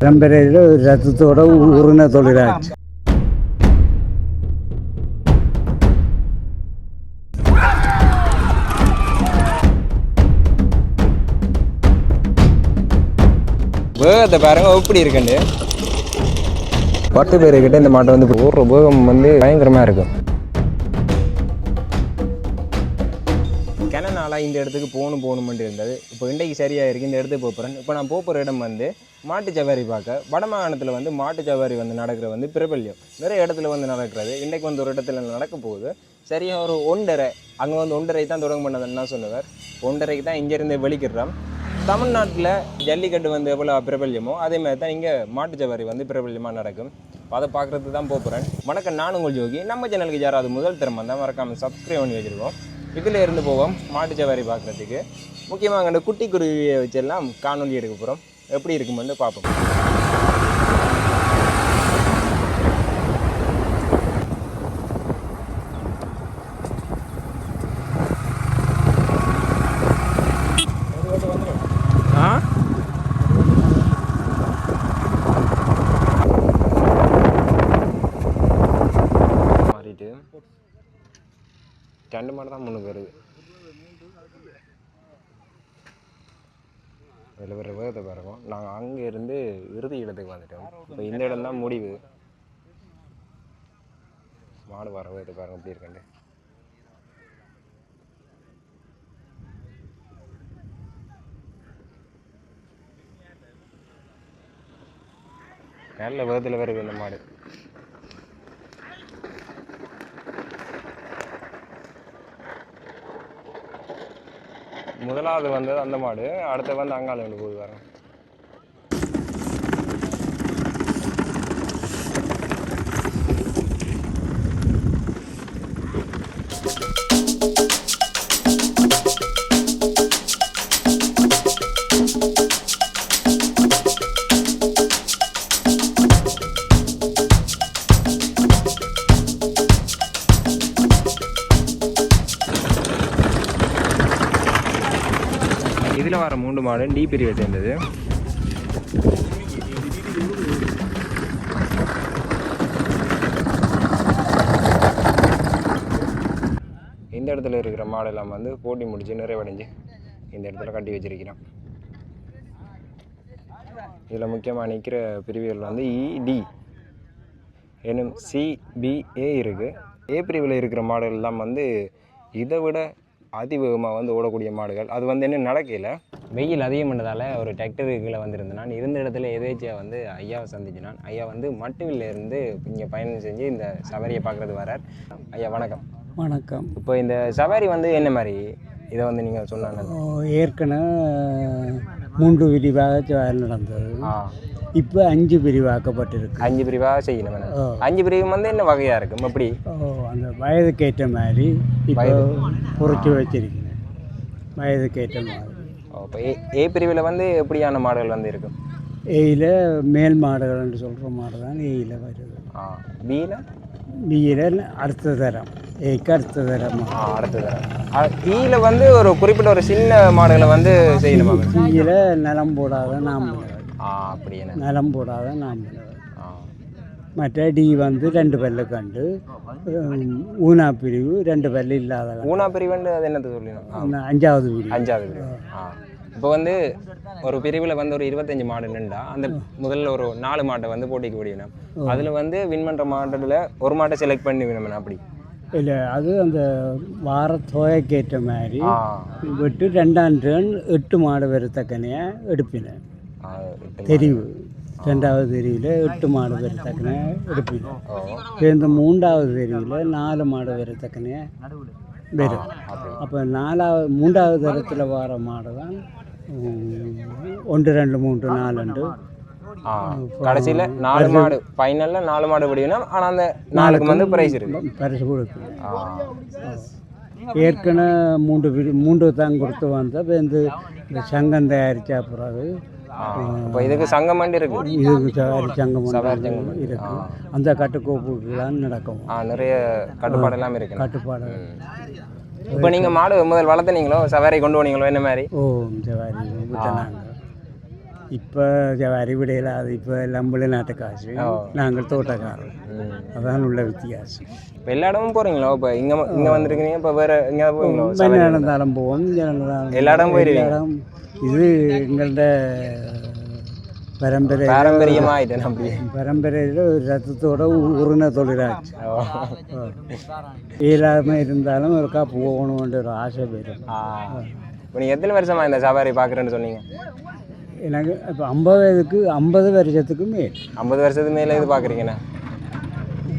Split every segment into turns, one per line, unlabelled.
பரம்பரையில் ரத்தத்தோட ஊறின தொழிலாச்சு.
வேகத்தை பாருங்க எப்படி இருக்குண்டு. 10 பேருக்கிட்ட இந்த மாட்டை வந்து ஓடுற வேகம் வந்து பயங்கரமாக இருக்கும். நாளாக இந்த இடத்துக்கு போகணுமெண்டு இருந்தது. இப்போ இன்றைக்கு சரியாக இருக்குது, இந்த இடத்துக்கு போகிறேன். இப்போ நான் போகிற இடம் வந்து மாட்டு சவாரி பார்க்க. வடமாகாணத்தில் வந்து மாட்டு சவாரி வந்து நடக்கிற வந்து பிரபல்யம் நிறைய இடத்துல வந்து நடக்கிறது. இன்றைக்கு வந்து ஒரு இடத்துல நடக்க போகுது. சரியாக ஒரு 1:30 அங்கே வந்து 1:30 தான் தொடங்க பண்ணதுன்னா சொன்னவர். 1:30க்கு தான் இங்கேருந்து வெளிக்கிடுறோம். தமிழ்நாட்டில் ஜல்லிக்கட்டு வந்து எவ்வளோ பிரபல்யமோ அதே மாதிரி தான் இங்கே மாட்டு சவாரி வந்து பிரபல்யமாக நடக்கும். அதை பார்க்குறது தான் போகிறேன். வணக்கம், நான் உங்கள் ஜோகி. நம்ம சேனலுக்கு யாராவது முதல் திறமை தான் மறக்காமல் சப்ஸ்கிரைப் பண்ணி வச்சுருக்கோம். இதில் இருந்து போவோம் மாட்டு சவாரி பார்க்குறதுக்கு. முக்கியமாக அங்கே குட்டி குருவியை வச்செல்லாம் காணொலி எடுக்க போகிறோம். எப்படி இருக்குமென்னு பார்ப்போம். மாறிட்டு 2 மாடு தான் முன்னுக்கு வருது. அதில் வேறு வேகத்தை பாருங்க. நாங்கள் அங்கே இருந்து இறுதி இடத்துக்கு வந்துட்டோம். இப்போ இந்த இடம் தான் முடிவு. மாடு வர வேகத்தை பாருங்க எப்படி இருக்குண்டு. நல்ல வேகத்தில் வருது இந்த மாடு. முதலாவது வந்தது அந்த மாடு, அடுத்த வந்து அங்காள போய் வரோம். இதில் வர 3 மாடு டி பிரிவை சேர்ந்தது. இந்த இடத்துல இருக்கிற மாடெல்லாம் வந்து போட்டி முடிச்சு நிறைவடைஞ்சு இந்த இடத்துல கட்டி வச்சிருக்கிறோம். இதில் முக்கியமாக நிற்கிற பிரிவுகள் வந்து இடி எனும் சிபிஏ இருக்குது. ஏ பிரிவில் இருக்கிற மாடுகள் எல்லாம் வந்து இதை விட அதிவேகமாக வந்து ஓடக்கூடிய மாடுகள். அது வந்து என்ன நடக்கல, வெயில் அதிகம் பண்ணதால் ஒரு டிராக்டருக்குள்ளே வந்திருந்தேன். நான் இருந்த இடத்துல எதேச்சியாக வந்து ஐயாவை சந்திச்சு. நான் ஐயா வந்து மட்டுவில்ல இருந்து இங்கே பயணம் செஞ்சு இந்த சவாரியை பார்க்குறது வரார். ஐயா வணக்கம்.
வணக்கம்.
இப்போ இந்த சவாரி வந்து என்ன மாதிரி இதை வந்து நீங்கள் சொன்னாங்க?
ஏற்கனவே 3 விரிவாக நடந்தது. இப்போ 5 பிரிவாக்கப்பட்டிருக்கு.
5 பிரிவாக செய்யணும். 5 பிரிவு வந்து என்ன வகையாக இருக்கும்? எப்படி
அந்த வயதுக்கேற்ற மாதிரி இப்போ குறைச்சி வச்சிருக்கேன். வயதுக்கேற்ற மாதிரி.
இப்போ ஏ பிரிவில் வந்து எப்படியான மாடுகள் வந்து இருக்கும்?
ஏயில் மேல் மாடுகள்னு சொல்கிற மாடு தான் ஏயில் வருது. பியில் அடுத்த தரம், ஏக்கு அடுத்த தரம்.
அடுத்த தரம். ஈயில் வந்து ஒரு குறிப்பிட்ட ஒரு சின்ன மாடுகளை வந்து செய்யணுமா?
ஈயில் நிலம் போடாத நாம்
அப்படி என்ன
நிலம் போடாத நாம். மற்ற டி வந்து 2 பல்லு கண்டு ஊனா பிரிவு 2 பல்லு இல்லாத.
ஊனா பிரிவுன்னு அது என்னது சொல்லணும்?
5வது பிரிவு.
5வது பிரிவு. இப்போ வந்து ஒரு பிரிவில் வந்து ஒரு 25 மாடு நின்றா அந்த முதல்ல ஒரு 4 மாட்டை வந்து போட்டிக்கு விடணும். அதில் வந்து வின் பண்ணுற மாட்டில் ஒரு மாட்டை செலக்ட் பண்ணி விடணும். அப்படி
இல்லை, அது அந்த வார தொகைக்கேற்ற மாதிரி விட்டு 2ஆம் டர்ன் 8 மாடு வரத்தக்கனையே எடுப்பினேன். தெரிவு 2வது தெரிவில் 8 மாடு வரத்தக்கனே எடுப்பினேன். இந்த 3வது தெரிவில் 4 மாடு வரத்தக்கனே வரும். அப்போ 3வது தரத்தில் வர மாடு தான் 1 2 3 4
கடைசியில் 4 மாடு ஃபைனலில் 4 மாடு பிடிக்கணும். ஆனால் அந்த 4க்கு வந்து ப்ரைஸ் இருக்கு,
பரிசு கொடுக்கும். ஏற்கனவே 3 தான் கொடுத்து வந்தால் இந்த சங்கம் தயாரித்த பிறகு
இப்போ இதுக்கு சங்கம் இருக்கு.
இதுக்கு சங்கம் இருக்கு. அந்த கட்டுக்கோப்புலாம் நடக்கும்.
நிறைய கட்டுப்பாடு எல்லாம் இருக்கு.
கட்டுப்பாடு.
இப்போ நீங்கள் மாடு முதல் வளர்த்துனீங்களோ, சவாரி கொண்டு போனீங்களோ, என்ன மாதிரி?
சவாரி விட்டனாங்க. இப்போ அறிவிடையில் அது இப்போ எல்லாம் வெளிநாட்டு காசு, நாங்கள் தோட்டக்காரர். அதான் உள்ள வித்தியாசம்.
இப்போ எல்லா இடமும் போகிறீங்களோ? இப்போ இங்கே வந்துருக்கீங்க, இப்போ வேறு எங்கேயாவது போவீங்களோ?
என்ன நடந்தாலும் போவோம், இங்கே நடந்தாலும்
எல்லா இடமும் போயிருக்கீங்க.
இது எங்கள்கிட்ட
பாரம்பரியமாக ஆகிட்டேன். அப்படி
பரம்பரையில் ஒரு ரத்தத்தோட உருண தொழிலாச்சு. இயலாமல் இருந்தாலும் ஒருக்கா போகணுன்ற ஒரு ஆசை போயிடும்.
இப்போ நீங்கள் எத்தனை வருஷமாக இந்த சவாரி பார்க்குறேன்னு சொன்னீங்க?
எனக்கு இப்போ 50 வருஷத்துக்கு மேல்.
50 வருஷத்துக்கு மேலே இது பார்க்குறீங்கண்ணா?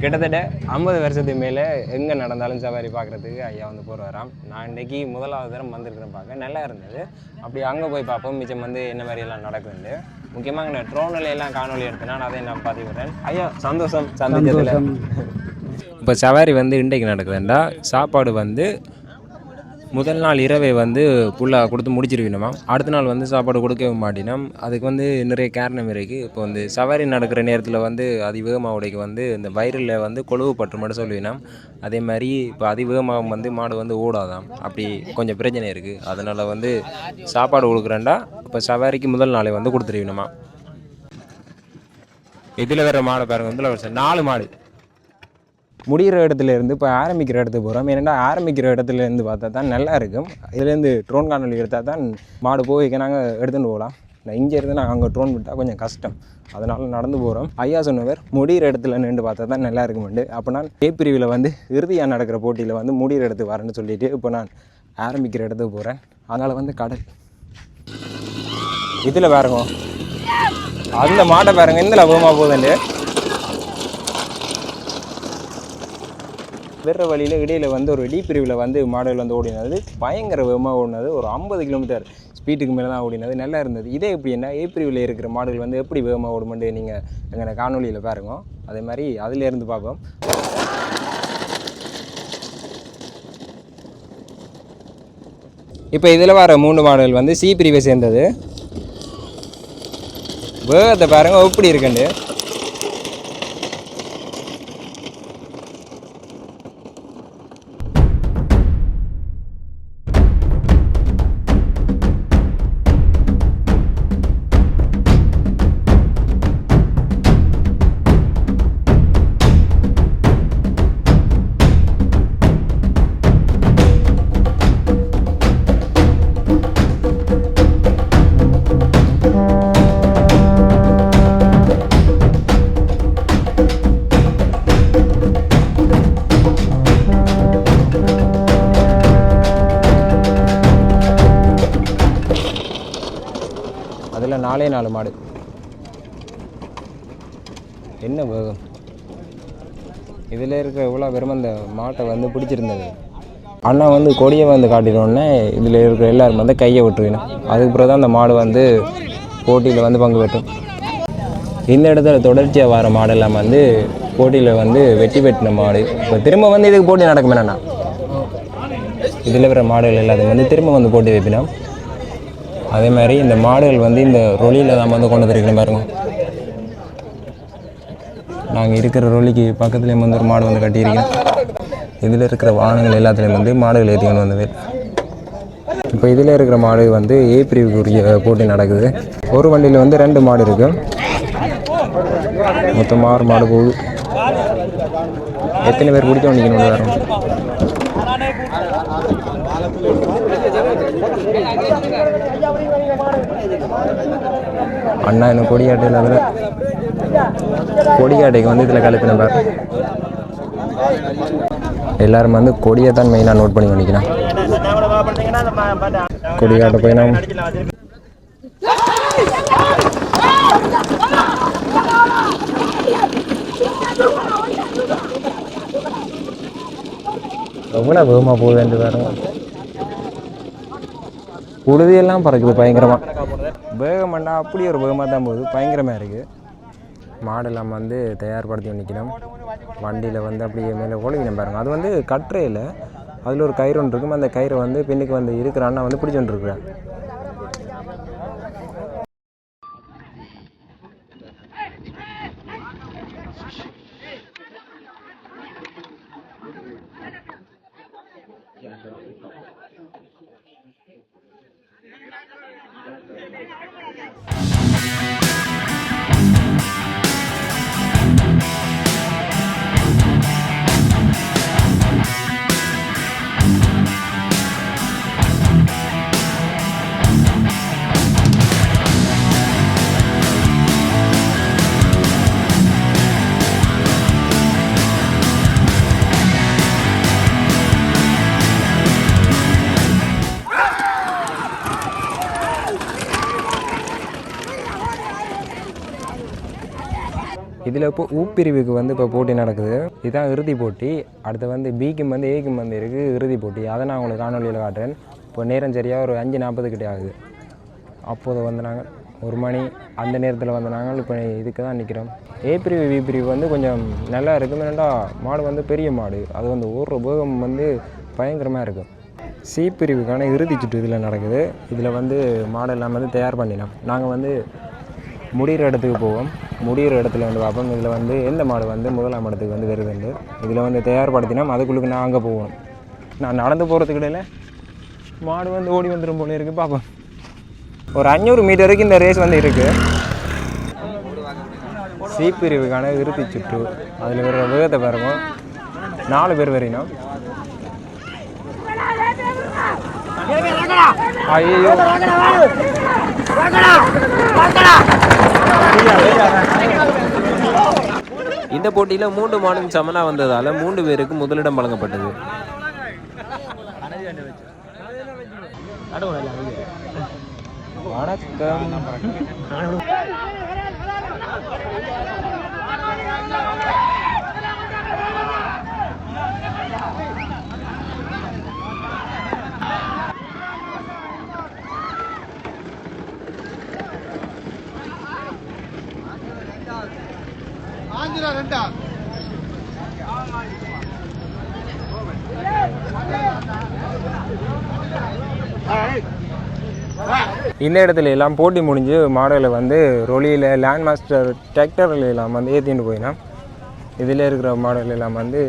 கிட்டத்தட்ட 50 வருஷத்துக்கு மேலே எங்கே நடந்தாலும் சவாரி பார்க்குறதுக்கு ஐயா வந்து போகிறாராம். நான் இன்றைக்கி முதலாவது தரம் வந்திருக்கிறேன், பார்க்க நல்லா இருந்தது. அப்படி அங்கே போய் பார்ப்போம் மிச்சம் வந்து என்ன மாதிரியெல்லாம் நடக்குது. முக்கியமாக நான் ட்ரோனில் எல்லாம் காணொலி எடுத்தேன்னா அதை நான் பார்த்து விடுறேன். ஐயா சந்தோஷம் சந்திச்சதில். இப்போ சவாரி வந்து இன்றைக்கு நடக்குதுண்டா, சாப்பாடு வந்து முதல் நாள் இரவே வந்து ஃபுல்லாக கொடுத்து முடிச்சிருக்கணுமா. அடுத்த நாள் வந்து சாப்பாடு கொடுக்கவே மாட்டினோம். அதுக்கு வந்து நிறைய காரணம் இருக்குது. இப்போ வந்து சவாரி நடக்கிற நேரத்தில் வந்து அதிவேகமாக உடைக்கு வந்து இந்த வயிறில் வந்து கொழுவு பற்று மட்டும் சொல்லுவினோம். அதே மாதிரி இப்போ அதிவேகமாக வந்து மாடு வந்து ஓடாதான், அப்படி கொஞ்சம் பிரச்சனை இருக்குது. அதனால் வந்து சாப்பாடு கொடுக்குறேன்டா இப்போ சவாரிக்கு முதல் நாளே வந்து கொடுத்துருக்கணுமா. இதில் வேறு மாடை பாருங்கள், இதில் வருஷம் 4 மாடு. முடிகிற இடத்துலேருந்து இப்போ ஆரம்பிக்கிற இடத்துக்கு போகிறோம். ஏன்னா ஆரம்பிக்கிற இடத்துலேருந்து பார்த்தா தான் நல்லா இருக்கும். இதுலேருந்து ட்ரோன் காணொலி எடுத்தால் தான் மாடு போய்க்க நாங்கள் எடுத்துகிட்டு போகலாம். இங்கேருந்து நாங்கள் அங்கே ட்ரோன் விட்டால் கொஞ்சம் கஷ்டம், அதனால் நடந்து போகிறோம். ஐயா சொன்னவர் முடிகிற இடத்துல நின்று பார்த்தா தான் நல்லா இருக்குமெண்டு. அப்போ நான் ஏ பிரிவில் வந்து இறுதியாக நடக்கிற போட்டியில் வந்து முடிகிற இடத்துக்கு வரேன்னு சொல்லிவிட்டு இப்போ நான் ஆரம்பிக்கிற இடத்துக்கு போகிறேன். அதனால் வந்து கடல் இதில் பாருங்க, அந்த மாட்டை பாருங்கள், இந்த லபமாக போகுதுண்டு. வேறு வழியில் இடையில் வந்து ஒரு டி பிரிவில் வந்து மாடுகள் வந்து ஓடினது பயங்கர வேகமாக ஓடினது. ஒரு 50 கிலோமீட்டர் ஸ்பீட்டுக்கு மேலே தான் ஓடினது, நல்லா இருந்தது. இதே எப்படின்னா ஏ பிரிவில் இருக்கிற மாடுகள் வந்து எப்படி வேகமாக ஓடுமெண்டு நீங்கள் எங்கள் காணொலியில் பாருங்க. அதே மாதிரி அதிலேருந்து பார்ப்போம். இப்போ இதில் வர 3 மாடுகள் வந்து சி பிரிவை சேர்ந்தது. வேகத்தை பாருங்கள் எப்படி இருக்குண்டு. அதில் 4 மாடு. என்ன வேகம் இதில் இருக்கிற இவ்வளோ வெறும் அந்த மாட்டை வந்து பிடிச்சிருந்தது. அண்ணா வந்து கொடியை வந்து காட்டினோடனே இதில் இருக்கிற எல்லாரும் வந்து கையை விட்டுருக்கணும். அதுக்கப்புறம் தான் அந்த மாடு வந்து போட்டியில் வந்து பங்கு பெற்றும். இந்த இடத்துல தொடர்ச்சியாக வர மாடெல்லாம் வந்து போட்டியில் வந்து வெற்றி பெற்றின மாடு. இப்போ திரும்ப வந்து இதுக்கு போட்டி நடக்குமேண்ணா, இதில் இருக்கிற மாடுகள் எல்லாத்தையும் வந்து திரும்ப வந்து போட்டி வைப்பினோம். அதே மாதிரி இந்த மாடுகள் வந்து இந்த ரொலியில் தான் வந்து கொண்டு வந்துருக்கணும் பாருங்க. நாங்கள் இருக்கிற ரொலிக்கு பக்கத்துலேயும் வந்து ஒரு மாடு வந்து கட்டியிருக்கோம். இதில் இருக்கிற வாகனங்கள் எல்லாத்துலேயும் வந்து மாடுகள் ஏற்றி கொண்டு வந்தது. இப்போ இதில் இருக்கிற மாடு வந்து ஏ பிரிவுக்குரிய போட்டி நடக்குது. ஒரு வண்டியில் வந்து 2 மாடு இருக்குது, மொத்தம் 6 மாடு போகுது. எத்தனை பேர் பிடிச்ச வண்டிக்கணும் வரும். அண்ணா இன்னும் கொடியாட்டையில் அதில் கொடியாட்டைக்கு வந்து இதில் கலப்பின பார். எல்லாரும் வந்து கொடியை தான் மெயினாக நோட் பண்ணி பண்ணிக்கணும். கொடியாட்டை போய் நாம் எவ்வளோ வேகமாக போகுதுன்ட்டு பாருங்க. உழுதியெல்லாம் பறக்குது பயங்கரமாக. வேகமாண்டா அப்படி ஒரு வேகமாக தான் போகுது, பயங்கரமாக இருக்குது. மாடெல்லாம் வந்து தயார்படுத்தி நிற்கணும். வண்டியில் வந்து அப்படியே மேலே ஒழுகினம் பாருங்கள். அது வந்து கட்டுறையில் அதில் ஒரு கயிறு ஒன்று இருக்கும். அந்த கயிறை வந்து பெண்ணுக்கு வந்து இருக்கிற அண்ணா வந்து பிடிச்சி கொண்டு இருக்கிறேன். இதில் இப்போ ஊப்பிரிவுக்கு வந்து இப்போ போட்டி நடக்குது. இதுதான் இறுதி போட்டி. அடுத்து வந்து பிக்கும் வந்து ஏக்கும் வந்து இருக்குது இறுதி போட்டி. அதை நான் உங்களுக்கு காணொலியில் காட்டுறேன். இப்போ நேரம் சரியாக ஒரு 5:40 கிட்டே ஆகுது. அப்போது வந்து நாங்கள் 1 மணி அந்த நேரத்தில் வந்து நாங்கள் இப்போ இதுக்கு தான் நிற்கிறோம். ஏ பிரிவு பி பிரிவு வந்து கொஞ்சம் நல்லா இருக்கும். ஏன்னா மாடு வந்து பெரிய மாடு, அது வந்து ஓடுற வேகம் வந்து பயங்கரமாக இருக்கும். சி பிரிவுக்கான இறுதி சுற்று இதில் நடக்குது. இதில் வந்து மாடெல்லாம் வந்து தயார் பண்ணிடலாம். நாங்கள் வந்து முடிகிற இடத்துக்கு போவோம். முடிகிற இடத்துல வந்து பார்ப்போம். இதில் வந்து எந்த மாடு வந்து முதலாம் இடத்துக்கு வந்து வருதுண்டு இதில் வந்து தயார்படுத்தினோம். அதுக்குள்ளுக்கு நான் அங்கே போகணும். நான் நடந்து போகிறதுக்கு இடையில மாடு வந்து ஓடி வந்துடும் போல இருக்குது. பார்ப்போம். ஒரு 500 மீட்டருக்கு இந்த ரேஸ் வந்து இருக்குது. சி பிரிவுக்கான இறுதி சுற்று. அதில் வர வேகத்தை பாருங்க. 4 பேர் வரையினோம். ஐயோ
இந்த போட்டியில் 3 மாடும் சமனாக வந்ததால் 3 பேருக்கு முதலிடம் வழங்கப்பட்டது.
வணக்கம். இந்த இடத்துல எல்லாம் போட்டி முடிஞ்சு மாடுகளை வந்து ரொலியில் லேண்ட் மாஸ்டர் டிராக்டரில் எல்லாம் வந்து ஏற்றிட்டு போயினோம். இதில் இருக்கிற மாடுகள் எல்லாம் வந்து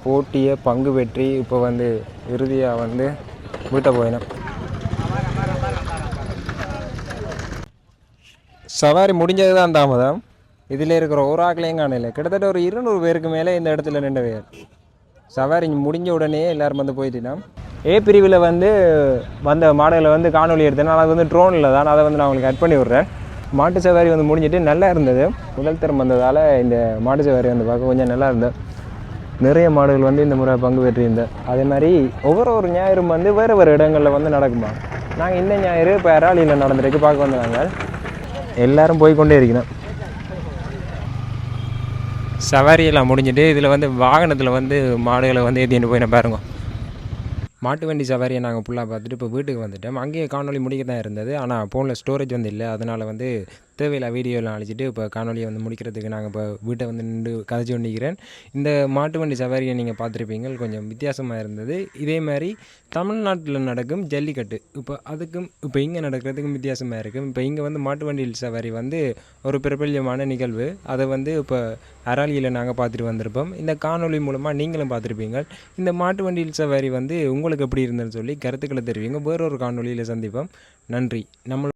போட்டியை பங்கு பெற்றி இப்போ வந்து இறுதியாக வந்து வீட்டை போயினோம். சவாரி முடிஞ்சது தான் தாமதம். இதில் இருக்கிற ஒரு ஆக்களையும் காணல. கிட்டத்தட்ட ஒரு 200 பேருக்கு மேலே இந்த இடத்துல நின்றவே. சவாரி முடிஞ்ச உடனே எல்லோரும் வந்து போயிட்டோம். ஏ பிரிவில் வந்து வந்த மாடுகளை வந்து காணொலி எடுத்தேன். அது வந்து ட்ரோனில் தான். அதை வந்து நான் உங்களுக்கு ஆட் பண்ணி விட்றேன். மாட்டு சவாரி வந்து முடிஞ்சிட்டு நல்லா இருந்தது. முதல் தரம் வந்ததால் இந்த மாட்டு சவாரி வந்து பார்க்க கொஞ்சம் நல்லா இருந்தது. நிறைய மாடுகள் வந்து இந்த முறை பங்கு பெற்றிருந்தேன். அதே மாதிரி ஒவ்வொரு ஞாயிறும் வந்து வேறு வேறு இடங்களில் வந்து நடக்குமா. நாங்கள் இந்த ஞாயிறு இப்போ அராலியில் நடந்துருக்கு பார்க்க வந்தாங்க. எல்லோரும் போய்கொண்டே இருக்கணும். சவாரியெல்லாம் முடிஞ்சிட்டு இதில் வந்து வாகனத்தில் வந்து மாடுகளை வந்து ஏற்றிட்டு போயின பாருங்க. மாட்டு வண்டி சவாரியை நாங்கள் ஃபுல்லாக பார்த்துட்டு இப்போ வீட்டுக்கு வந்துட்டோம். அங்கேயே காணொலி முடிக்க தான் இருந்தது. ஆனால் ஃபோனில் ஸ்டோரேஜ் வந்து இல்லை. அதனால் வந்து தேவையில்லை வீடியோலாம் அழிச்சிட்டு இப்போ காணொலியை வந்து முடிக்கிறதுக்கு நாங்கள் இப்போ வீட்டை வந்து நின்று கதைச்சி கொண்டிருக்கிறேன். இந்த மாட்டு வண்டி சவாரியை நீங்கள் பார்த்துருப்பீங்க. கொஞ்சம் வித்தியாசமாக இருந்தது. இதே மாதிரி தமிழ்நாட்டில் நடக்கும் ஜல்லிக்கட்டு அதுக்கும் இப்போ இங்கே நடக்கிறதுக்கும் வித்தியாசமாக இருக்கும். இப்போ இங்கே வந்து மாட்டு வண்டி சவாரி வந்து ஒரு பிரபல்யமான நிகழ்வு. அதை வந்து இப்போ அராலியில் நாங்கள் பார்த்துட்டு வந்திருப்போம். இந்த காணொலி மூலமாக நீங்களும் பார்த்துருப்பீங்க. இந்த மாட்டு வண்டி சவாரி வந்து உங்களுக்கு எப்படி இருந்ததுன்னு சொல்லி கருத்துக்களை தெரிவிங்க. வேறொரு காணொலியில் சந்திப்போம். நன்றி.